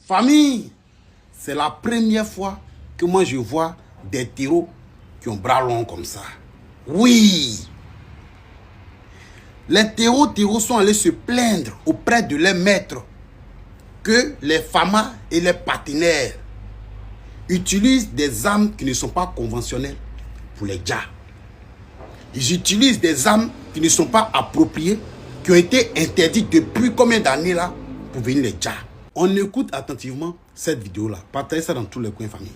Famille, c'est la première fois que moi je vois des terreaux qui ont bras longs comme ça. Oui. Les terreaux sont allés se plaindre auprès de leurs maîtres que les FAMA et les partenaires utilisent des armes qui ne sont pas conventionnelles pour les djas. Ils utilisent des armes qui ne sont pas appropriées, qui ont été interdites depuis combien d'années là pour venir les djas. On écoute attentivement cette vidéo-là. Partagez ça dans tous les coins famille.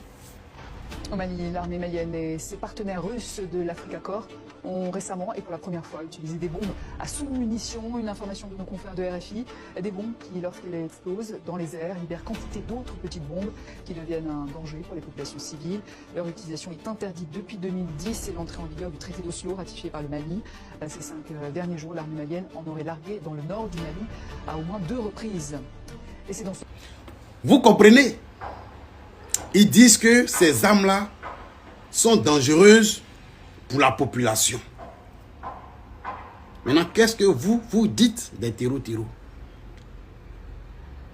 Au Mali, l'armée malienne et ses partenaires russes de l'Africa Corps ont récemment et pour la première fois utilisé des bombes à sous-munitions. Une information de nos confrères de RFI. Des bombes qui, lorsqu'elles explosent dans les airs, libèrent quantité d'autres petites bombes qui deviennent un danger pour les populations civiles. Leur utilisation est interdite depuis 2010 et l'entrée en vigueur du traité d'Oslo ratifié par le Mali. Ces 5 derniers jours, l'armée malienne en aurait largué dans le nord du Mali à au moins 2 reprises. Et c'est dans ce... Vous comprenez? Ils disent que ces armes-là sont dangereuses pour la population. Maintenant, qu'est-ce que vous dites des terreaux?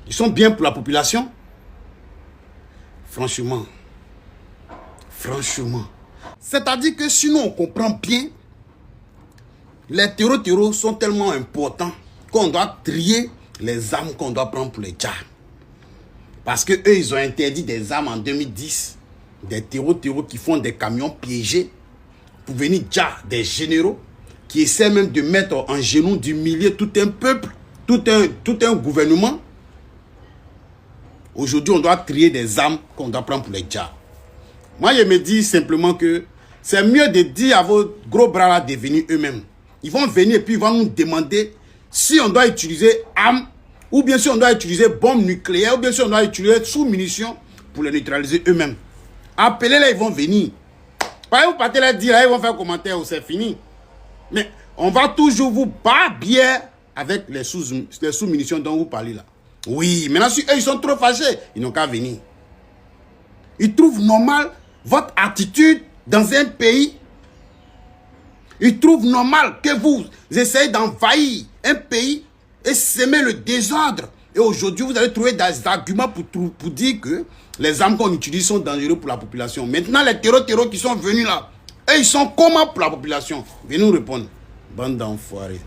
Ils sont bien pour la population? Franchement. C'est-à-dire que sinon on comprend bien, les terreaux sont tellement importants qu'on doit trier les armes qu'on doit prendre pour les djas. Parce que eux, ils ont interdit des armes en 2010. Des terreaux qui font des camions piégés pour venir djas, des généraux qui essaient même de mettre en genoux, d'humilier tout un peuple, tout un gouvernement. Aujourd'hui, on doit trier des armes qu'on doit prendre pour les djas. Moi, je me dis simplement que c'est mieux de dire à vos gros bras là de venir eux-mêmes. Ils vont venir et puis ils vont nous demander si on doit utiliser armes, ou bien si on doit utiliser bombes nucléaires, ou bien si on doit utiliser sous-munitions pour les neutraliser eux-mêmes. Appelez-les, ils vont venir. Pas vous partez les dire, ils vont faire un commentaire, c'est fini. Mais on va toujours vous battre bien avec les sous-munitions dont vous parlez là. Oui, maintenant si eux ils sont trop fâchés, ils n'ont qu'à venir. Ils trouvent normal votre attitude dans un pays. Ils trouvent normal que vous essayez d'envahir un pays et semer le désordre. Et aujourd'hui, vous allez trouver des arguments pour dire que les armes qu'on utilise sont dangereuses pour la population. Maintenant, les terreaux qui sont venus là, et ils sont comment pour la population? Venez nous répondre. Bande d'enfoirés.